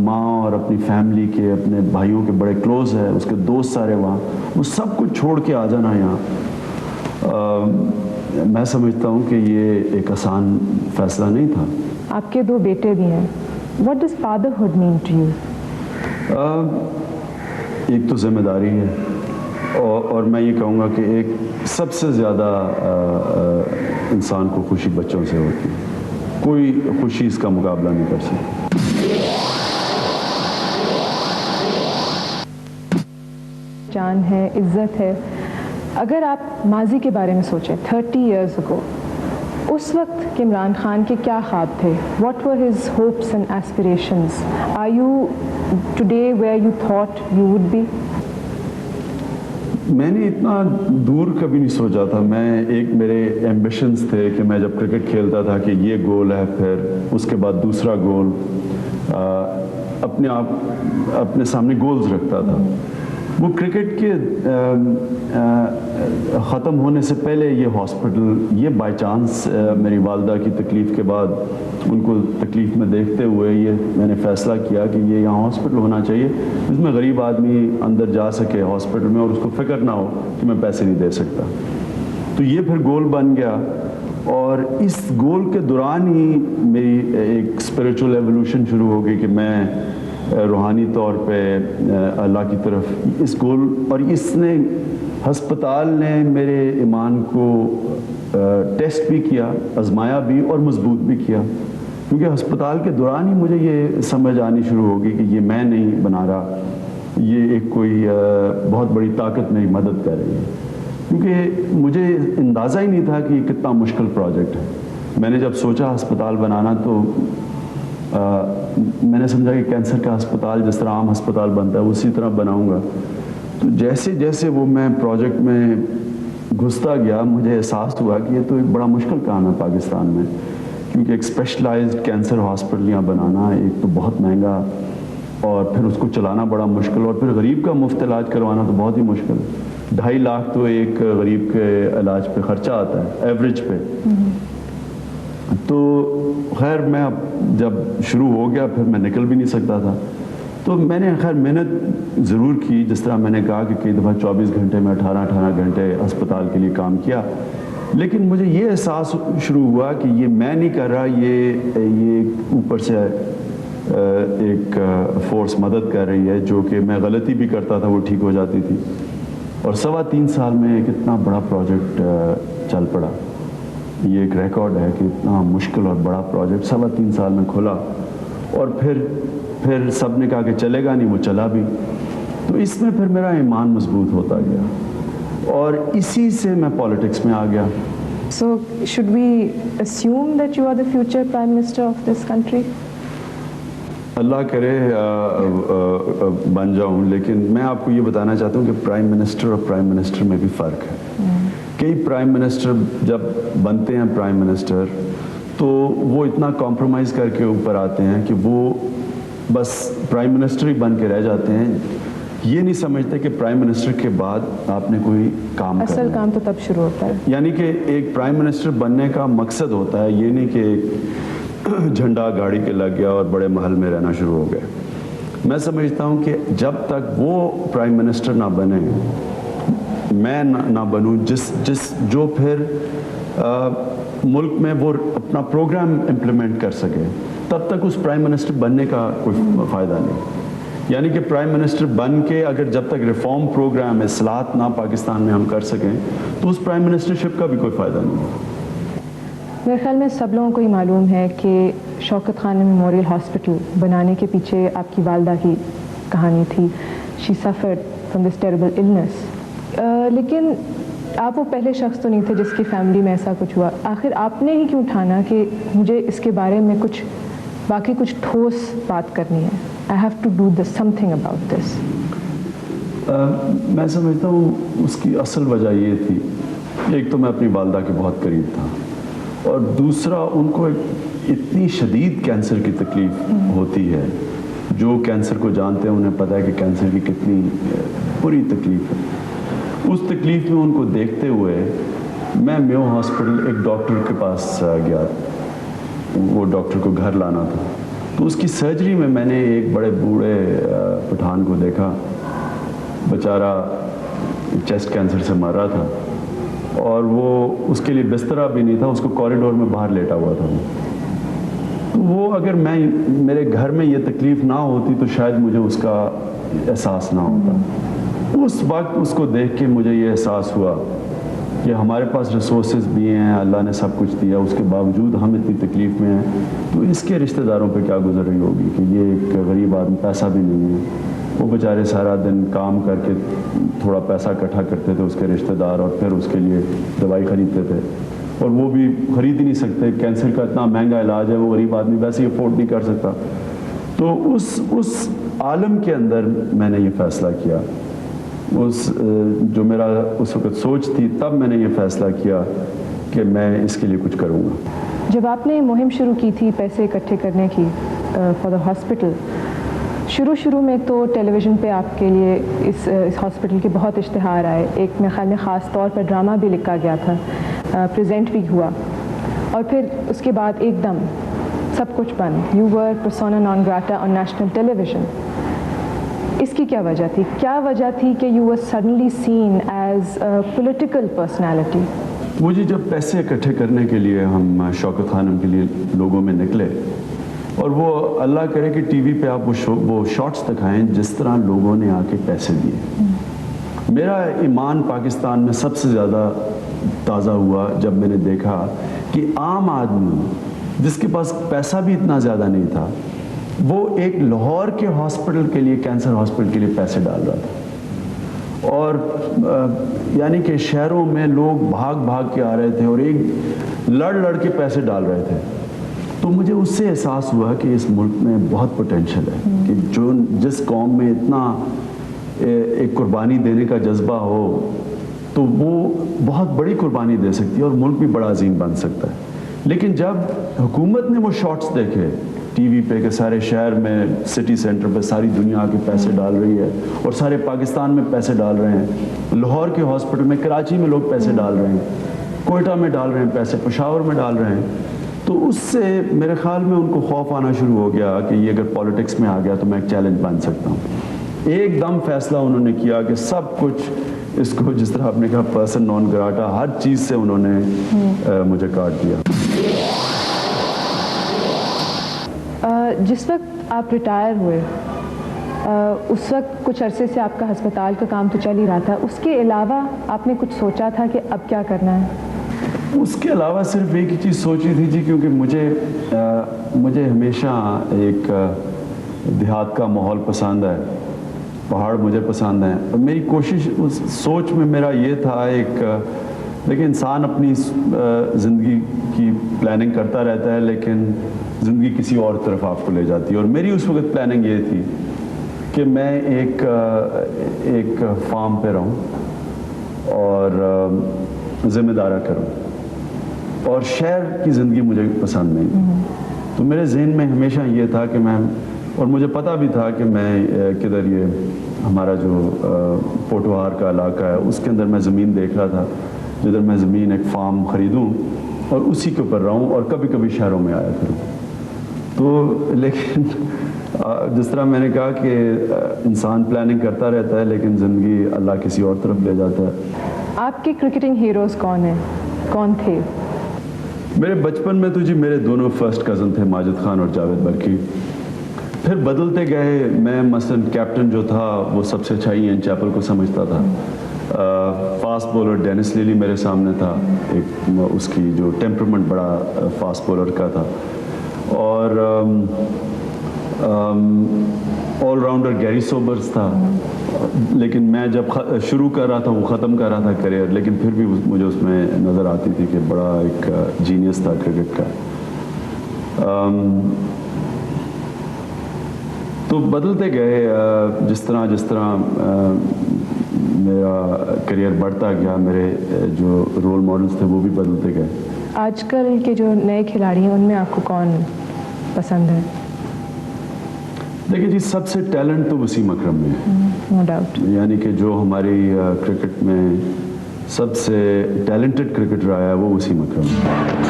ماں اور اپنی فیملی کے, اپنے بھائیوں کے بڑے کلوز ہے, اس کے دوست سارے وہاں, وہ سب کچھ چھوڑ کے آ جانا یہاں، میں سمجھتا ہوں کہ یہ ایک آسان فیصلہ نہیں تھا. آپ کے 2 بیٹے بھی ہیں. What does fatherhood mean to you? ایک تو ذمہ داری ہے، اور میں یہ کہوں گا کہ ایک سب سے زیادہ انسان کو خوشی بچوں سے ہوتی ہے. کوئی خوشی اس کا مقابلہ نہیں کر سکتی. جان ہے، عزت ہے. اگر آپ ماضی کے بارے میں سوچیں 30 years ago، اس وقت کے عمران خان کے کیا خواب تھے؟ What were his hopes and aspirations? Are you today where you thought you would be? میں نے اتنا دور کبھی نہیں سوچا تھا. میں ایک میرے ایمبیشنز تھے کہ میں جب کرکٹ کھیلتا تھا کہ یہ گول ہے، پھر اس کے بعد دوسرا گول. اپنے سامنے گولز رکھتا تھا. وہ کرکٹ کے ختم ہونے سے پہلے یہ ہاسپٹل، یہ بائی چانس میری والدہ کی تکلیف کے بعد ان کو تکلیف میں دیکھتے ہوئے یہ میں نے فیصلہ کیا کہ یہ یہاں ہاسپٹل ہونا چاہیے جس میں غریب آدمی اندر جا سکے ہاسپٹل میں اور اس کو فکر نہ ہو کہ میں پیسے نہیں دے سکتا. تو یہ پھر گول بن گیا، اور اس گول کے دوران ہی میری ایک اسپریچول ایولیوشن شروع ہو گئی کہ میں روحانی طور پہ اللہ کی طرف اس گول، اور اس نے ہسپتال نے میرے ایمان کو ٹیسٹ بھی کیا، آزمایا بھی اور مضبوط بھی کیا. کیونکہ ہسپتال کے دوران ہی مجھے یہ سمجھ آنی شروع ہو گئی کہ یہ میں نہیں بنا رہا، یہ ایک کوئی بہت بڑی طاقت میری مدد کر رہی ہے. کیونکہ مجھے اندازہ ہی نہیں تھا کہ یہ کتنا مشکل پروجیکٹ ہے. میں نے جب سوچا ہسپتال بنانا تو میں نے سمجھا کہ کینسر کا ہسپتال جس طرح عام ہسپتال بنتا ہے اسی طرح بناؤں گا. تو جیسے جیسے وہ میں پروجیکٹ میں گھستا گیا مجھے احساس ہوا کہ یہ تو ایک بڑا مشکل کام ہے پاکستان میں، کیونکہ ایک اسپیشلائزڈ کینسر ہاسپٹل یہاں بنانا ایک تو بہت مہنگا، اور پھر اس کو چلانا بڑا مشکل، اور پھر غریب کا مفت علاج کروانا تو بہت ہی مشکل. 2.5 لاکھ تو ایک غریب کے علاج پہ خرچہ آتا ہے ایوریج پہ. تو خیر میں اب جب شروع ہو گیا پھر میں نکل بھی نہیں سکتا تھا. تو میں نے خیر محنت ضرور کی، جس طرح میں نے کہا کہ کئی دفعہ 24 گھنٹے میں 18 گھنٹے ہسپتال کے لیے کام کیا. لیکن مجھے یہ احساس شروع ہوا کہ یہ میں نہیں کر رہا، یہ اوپر سے ایک فورس مدد کر رہی ہے، جو کہ میں غلطی بھی کرتا تھا وہ ٹھیک ہو جاتی تھی. اور 3.25 سال میں کتنا بڑا پروجیکٹ چل پڑا. یہ ایک ریکارڈ ہے کہ اتنا مشکل اور بڑا پروجیکٹ 3.25 سال میں کھولا، اور پھر سب نے کہا کہ چلے گا نہیں، وہ چلا بھی. تو اس میں پھر میرا ایمان مضبوط ہوتا گیا، اور اسی سے میں پالیٹکس میں آ گیا. So should we assume that you are the future Prime Minister of this country? اللہ کرے بن جاؤں. لیکن میں آپ کو یہ بتانا چاہتا ہوں کہ پرائم منسٹر اور پرائم منسٹر میں بھی فرق ہے. کئی پرائم منسٹر جب بنتے ہیں پرائم منسٹر تو وہ اتنا کمپرومائز کر کے اوپر آتے ہیں کہ وہ بس پرائم منسٹر ہی بن کے رہ جاتے ہیں. یہ نہیں سمجھتے کہ پرائم منسٹر کے بعد آپ نے کوئی کام کرنا ہے. اصل کام تو تب شروع ہوتا ہے. یعنی کہ ایک پرائم منسٹر بننے کا مقصد ہوتا ہے، یہ نہیں کہ جھنڈا گاڑی کے لگ گیا اور بڑے محل میں رہنا شروع ہو گئے. میں سمجھتا ہوں کہ جب تک وہ پرائم منسٹر نہ بنے، میں نہ بنوں جو پھر ملک میں وہ اپنا پروگرام امپلیمنٹ کر سکے، تب تک اس پرائم منسٹر بننے کا کوئی فائدہ نہیں. یعنی کہ پرائم منسٹر بن کے اگر جب تک ریفارم پروگرام اصلاحات نہ پاکستان میں ہم کر سکیں تو اس پرائم منسٹرشپ کا بھی کوئی فائدہ نہیں. میرے خیال میں سب لوگوں کو یہ معلوم ہے کہ شوکت خان میموریل ہاسپٹل بنانے کے پیچھے آپ کی والدہ کی کہانی تھی. She suffered from this terrible illness. لیکن آپ وہ پہلے شخص تو نہیں تھے جس کی فیملی میں ایسا کچھ ہوا. آخر آپ نے ہی کیوں ٹھانا کہ مجھے اس کے بارے میں باقی کچھ ٹھوس بات کرنی ہے؟ I have to do some thing about this. میں سمجھتا ہوں اس کی اصل وجہ یہ تھی، ایک تو میں اپنی والدہ کے بہت قریب تھا، اور دوسرا ان کو اتنی شدید کینسر کی تکلیف ہوتی ہے. جو کینسر کو جانتے ہیں انہیں پتہ ہے کہ کینسر کی کتنی بری تکلیف ہے. اس تکلیف میں ان کو دیکھتے ہوئے میں میو ہاسپٹل ایک ڈاکٹر کے پاس گیا. وہ ڈاکٹر کو گھر لانا تھا، تو اس کی سرجری میں نے ایک بڑے بوڑھے پٹھان کو دیکھا. بیچارہ چیسٹ کینسر سے مر رہا تھا اور وہ اس کے لیے بسترا بھی نہیں تھا, اس کو کوریڈور میں باہر لیٹا ہوا تھا. وہ اگر میرے گھر میں یہ تکلیف نہ ہوتی تو شاید مجھے اس کا احساس نہ ہوتا. اس وقت اس کو دیکھ کے مجھے یہ احساس ہوا کہ ہمارے پاس ریسورسز بھی ہیں, اللہ نے سب کچھ دیا, اس کے باوجود ہم اتنی تکلیف میں ہیں, تو اس کے رشتہ داروں پہ کیا گزر رہی ہوگی کہ یہ ایک غریب آدمی, پیسہ بھی نہیں ہے, وہ بیچارے سارا دن کام کر کے تھوڑا پیسہ اکٹھا کرتے تھے اس کے رشتہ دار, اور پھر اس کے لیے دوائی خریدتے تھے, اور وہ بھی خرید ہی نہیں سکتے, کینسر کا اتنا مہنگا علاج ہے, وہ غریب آدمی ویسے ہی افورڈ نہیں کر سکتا. تو اس عالم کے اندر میں نے یہ فیصلہ کیا, جو میرا اس وقت سوچ تھی, تب میں نے یہ فیصلہ کیا کہ میں اس کے لیے کچھ کروں گا. جب آپ نے مہم شروع کی تھی پیسے اکٹھے کرنے کی فار دا ہاسپٹل, شروع میں تو ٹیلی ویژن پہ آپ کے لیے اس ہاسپٹل کے بہت اشتہار آئے, ایک میرے خیال میں خاص طور پر ڈرامہ بھی لکھا گیا تھا, پریزنٹ بھی ہوا, اور پھر اس کے بعد ایک دم سب کچھ بند. You were persona non grata on national television. اس کی کیا وجہ تھی؟ کیا وجہ تھی کہ you were suddenly seen as a political personality? وہ جی جب پیسے اکٹھے کرنے کے لیے ہم شوکت خانم کے لیے لوگوں میں نکلے, اور وہ اللہ کرے کہ ٹی وی پہ آپ وہ شارٹس دکھائیں جس طرح لوگوں نے آ کے پیسے دیے. میرا ایمان پاکستان میں سب سے زیادہ تازہ ہوا جب میں نے دیکھا کہ عام آدمی جس کے پاس پیسہ بھی اتنا زیادہ نہیں تھا, وہ ایک لاہور کے ہاسپٹل کے لیے, کینسر ہاسپٹل کے لیے پیسے ڈال رہا تھا. اور یعنی کہ شہروں میں لوگ بھاگ کے آ رہے تھے اور ایک لڑ کے پیسے ڈال رہے تھے. تو مجھے اس سے احساس ہوا کہ اس ملک میں بہت پوٹینشل ہے, کہ جس قوم میں اتنا ایک قربانی دینے کا جذبہ ہو تو وہ بہت بڑی قربانی دے سکتی ہے اور ملک بھی بڑا عظیم بن سکتا ہے. لیکن جب حکومت نے وہ شارٹس دیکھے ٹی وی پہ کہ سارے شہر میں سٹی سینٹر پہ ساری دنیا کے پیسے ڈال رہی ہے, اور سارے پاکستان میں پیسے ڈال رہے ہیں, لاہور کے ہاسپٹل میں, کراچی میں لوگ پیسے ڈال رہے ہیں, کوئٹہ میں ڈال رہے ہیں پیسے, پشاور میں ڈال رہے ہیں, تو اس سے میرے خیال میں ان کو خوف آنا شروع ہو گیا کہ یہ اگر پالیٹکس میں آ گیا تو میں ایک چیلنج بن سکتا ہوں. ایک دم فیصلہ انہوں نے کیا کہ سب کچھ اس کو, جس طرح آپ نے کہا پرسن نان گراٹا, ہر چیز سے انہوں نے مجھے کاٹ دیا. جس وقت آپ ریٹائر ہوئے اس وقت کچھ عرصے سے آپ کا ہسپتال کا کام تو چل ہی رہا تھا, اس کے علاوہ آپ نے کچھ سوچا تھا کہ اب کیا کرنا ہے؟ اس کے علاوہ صرف ایک ہی چیز سوچی تھی جی, کیونکہ مجھے ہمیشہ ایک دیہات کا ماحول پسند ہے, پہاڑ مجھے پسند ہیں, اور میری کوشش اس سوچ میں میرا یہ تھا ایک, لیکن انسان اپنی زندگی کی پلاننگ کرتا رہتا ہے لیکن زندگی کسی اور طرف آپ کو لے جاتی ہے, اور میری اس وقت پلاننگ یہ تھی کہ میں ایک فارم پہ رہوں اور ذمہ دارہ کروں, اور شہر کی زندگی مجھے پسند نہیں. تو میرے ذہن میں ہمیشہ یہ تھا کہ میں, اور مجھے پتہ بھی تھا کہ میں کدھر یہ ہمارا جو پوٹوہار کا علاقہ ہے اس کے اندر میں زمین دیکھ رہا تھا, جدھر میں زمین ایک فارم خریدوں اور اسی کے اوپر رہوں اور کبھی کبھی شہروں میں آیا کروں. تو لیکن جس طرح میں نے کہا کہ انسان پلاننگ کرتا رہتا ہے لیکن زندگی اللہ کسی اور طرف لے جاتا ہے. آپ کے کرکٹنگ ہیروز کون ہیں, کون تھے؟ میرے بچپن میں تو جی میرے دونوں فرسٹ کزن تھے, ماجد خان اور جاوید برکی. پھر بدلتے گئے, میں مثلاً کیپٹن جو تھا وہ سب سے اچھا این چیپل کو سمجھتا تھا. فاسٹ بولر ڈینس لیلی میرے سامنے تھا, ایک اس کی جو ٹیمپرمنٹ بڑا فاسٹ بولر کا تھا, اور آل راؤنڈر گیری سوبرز تھا. لیکن میں جب شروع کر رہا تھا وہ ختم کر رہا تھا کریئر, لیکن پھر بھی مجھے اس میں نظر آتی تھی کہ بڑا ایک جینیس تھا کرکٹ کا. تو بدلتے گئے جس طرح میرا کریئر بڑھتا گیا, میرے جو رول ماڈلز تھے وہ بھی بدلتے گئے. آج کل کے جو نئے کھلاڑی ہیں ان میں آپ کو کون پسند ہے؟ دیکھیے جی, سب سے ٹیلنٹ تو وسیم اکرم میں ہے, نو ڈاؤٹ. یعنی کہ جو ہماری کرکٹ میں سب سے ٹیلنٹڈ کرکٹر آیا ہے وہ وسیم اکرم ہے.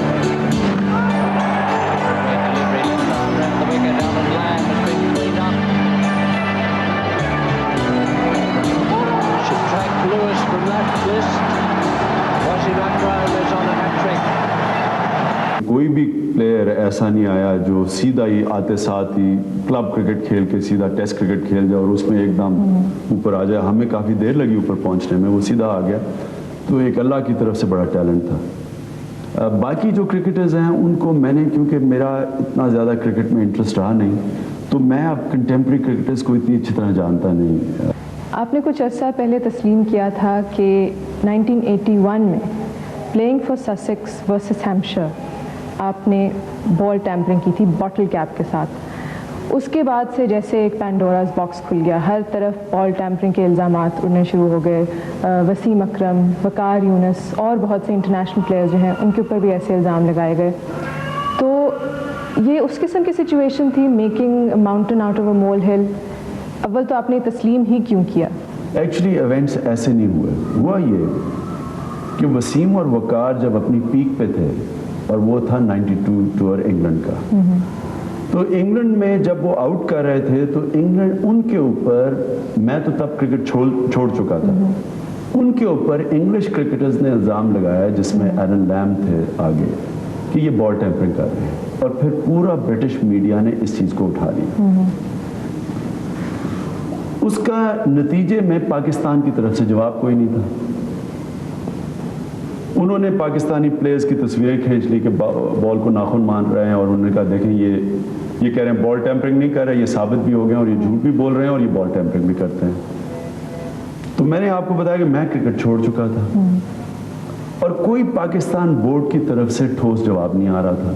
ایسا نہیں آیا جو سیدھا ہی آتے ساتھ ہی کلب کرکٹ کھیل کے سیدھا ٹیسٹ کرکٹ کھیل جائے اور اس میں ایک دم اوپر آ جائے. ہمیں کافی دیر لگی اوپر پہنچنے میں, وہ سیدھا آ گیا. تو ایک اللہ کی طرف سے بڑا ٹیلنٹ تھا. باقی جو کرکٹرز ہیں ان کو میں نے, کیونکہ میرا اتنا زیادہ کرکٹ میں انٹرسٹ رہا نہیں, تو میں اب کنٹمپری کرکٹرز کو اتنی اچھی طرح جانتا نہیں. آپ نے کچھ عرصہ پہلے تسلیم کیا تھا کہ 1981 میں playing for Sussex versus Hampshire آپ نے بال ٹیمپرنگ کی تھی باٹل کیپ کے ساتھ. اس کے بعد سے جیسے ایک پینڈوراز باکس کھل گیا, ہر طرف بال ٹیمپرنگ کے الزامات اڑنے شروع ہو گئے. وسیم اکرم, وقار یونس اور بہت سے انٹرنیشنل پلیئرز جو ہیں ان کے اوپر بھی ایسے الزام لگائے گئے. تو یہ اس قسم کی سچویشن تھی, میکنگ ماؤنٹین آؤٹ آف اے مول ہل. اول تو آپ نے تسلیم ہی کیوں کیا؟ ایکچولی ایونٹس ایسے نہیں ہوئے. ہوا یہ کہ وسیم اور وقار جب اپنی پیک پہ تھے, اور وہ تھا 92 ٹور انگلینڈ کا, تو انگلینڈ میں جب وہ آؤٹ کر رہے تھے تو انگلینڈ ان کے اوپر, میں تو تب کرکٹ چھوڑ چکا تھا, ان کے اوپر انگلش کرکٹرز نے الزام لگایا جس میں ایرن لیم تھے آگے, کہ یہ بال ٹیمپرنگ کر رہے ہیں. اور پھر پورا برٹش میڈیا نے اس چیز کو اٹھا لیا. اس کا نتیجے میں پاکستان کی طرف سے جواب کوئی نہیں تھا. انہوں نے پاکستانی پلیئرز کی تصویریں کھینچ لی کہ بال کو ناخن مان رہے ہیں, اور انہوں نے کہا دیکھیں یہ کہہ رہے ہیں بال ٹیمپرنگ نہیں کر رہے, یہ ثابت بھی ہو گئے, اور یہ جھوٹ بھی بول رہے ہیں, اور یہ بال ٹیمپرنگ بھی کرتے ہیں. تو میں نے آپ کو بتایا کہ میں کرکٹ چھوڑ چکا تھا, اور کوئی پاکستان بورڈ کی طرف سے ٹھوس جواب نہیں آ رہا تھا.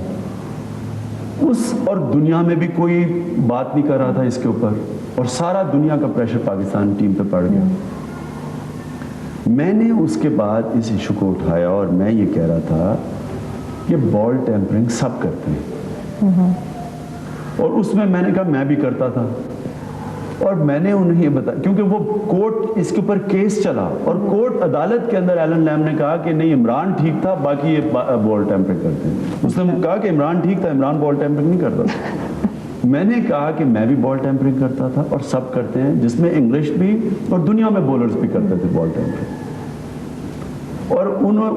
اور دنیا میں بھی کوئی بات نہیں کر رہا تھا اس کے اوپر, اور سارا دنیا کا پریشر پاکستان ٹیم پہ پڑ گیا. میں نے اس کے بعد اس ایشو کو اٹھایا, اور میں یہ کہہ رہا تھا کہ بال ٹیمپرنگ سب کرتے ہیں, اور اس میں نے کہا میں بھی کرتا تھا. اور میں نے انہیں یہ بتایا, کیونکہ وہ کورٹ اس کے اوپر کیس چلا, اور کورٹ عدالت کے اندر ایلن لیم نے کہا کہ نہیں عمران ٹھیک تھا, باقی یہ بال ٹیمپرنگ کرتے ہیں. اس نے کہا کہ عمران ٹھیک تھا, عمران بال ٹیمپرنگ نہیں کرتا تھا. میں نے کہا کہ میں بھی بال ٹیمپرنگ کرتا تھا, اور سب کرتے ہیں, جس میں انگلش بھی اور دنیا میں بولرز بھی کرتے تھے بال ٹیمپرنگ. اور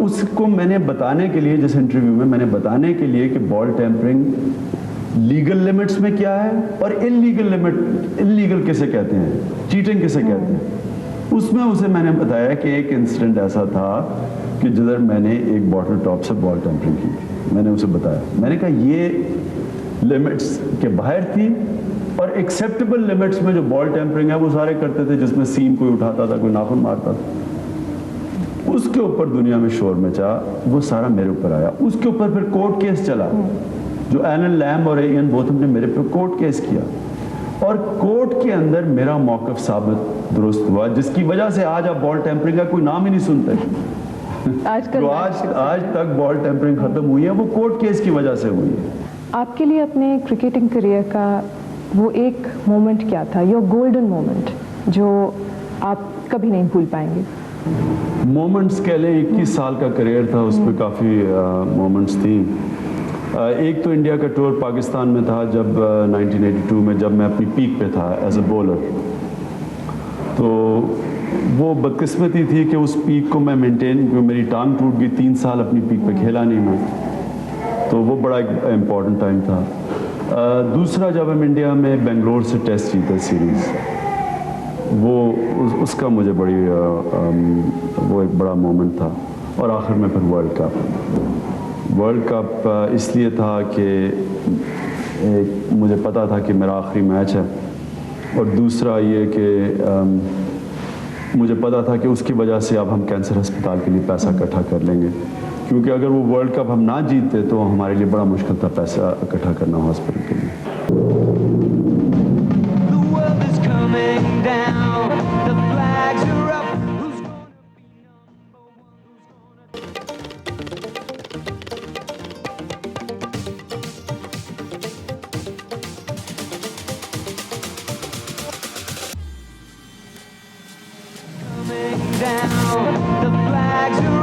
اس کو میں نے بتانے کے لیے, جس انٹرویو میں نے بتانے کے لیے کہ بال ٹیمپرنگ لیگل لمٹس میں کیا ہے, اور انلیگل کسے کہتے ہیں, چیٹنگ کسے کہتے ہیں, اس میں اسے میں نے بتایا کہ ایک انسیڈنٹ ایسا تھا کہ جدھر میں نے ایک باٹل ٹاپ سے بال ٹیمپرنگ کی تھی. میں نے اسے بتایا, میں نے کہا یہ لمٹس کے باہر تھی, اور ایکسیپٹیبل لمٹس میں جو بال ٹیمپرنگ ہے وہ سارے کرتے تھے, جس میں سیم کوئی اٹھاتا تھا, کوئی ناخن مارتا تھا. اس کے اوپر دنیا میں شور مچا, وہ سارا میرے اوپر آیا. اس کے اوپر پھر کورٹ کیس چلا, جو ایلن لیم اور ایئن بوتھم نے میرے پہ کورٹ کیس کیا, اور کورٹ کے اندر میرا موقف ثابت درست ہوا, جس کی وجہ سے آج آپ بال ٹیمپرنگ کا کوئی نام ہی نہیں سنتے. جو آج تک بال ٹیمپرنگ ختم ہوئی ہے وہ کورٹ کیس کی وجہ سے ہوئی ہے. آپ کے لیے اپنے کرکٹنگ کریئر کا وہ ایک مومنٹ کیا تھا, یور گولڈن مومنٹ, جو آپ کبھی نہیں بھول پائیں گے؟ مومنٹس کہہ لیں, 21 سال کا کریئر تھا, اس میں کافی مومنٹس تھیں. ایک تو انڈیا کا ٹور پاکستان میں تھا جب 1982 میں, جب میں اپنی پیک پہ تھا ایز اے بولر. تو وہ بدقسمتی تھی کہ اس پیک کو میں مینٹین, کیونکہ میری ٹانگ ٹوٹ گئی, 3 سال اپنی پیک پہ کھیلا نہیں میں, تو وہ بڑا ایک امپورٹنٹ ٹائم تھا. دوسرا جب ہم انڈیا میں بنگلور سے ٹیسٹ جیتے سیریز, وہ اس کا مجھے وہ ایک بڑا مومنٹ تھا. اور آخر میں پھر ورلڈ کپ اس لیے تھا کہ مجھے پتا تھا کہ میرا آخری میچ ہے, اور دوسرا یہ کہ مجھے پتا تھا کہ اس کی وجہ سے اب ہم کینسر ہسپتال کے لیے پیسہ اکٹھا کر لیں گے, کیونکہ اگر وہ ورلڈ کپ ہم نہ جیتتے تو ہمارے لیے بڑا مشکل تھا پیسہ اکٹھا کرنا ہاسپٹل کے لیے. The flags are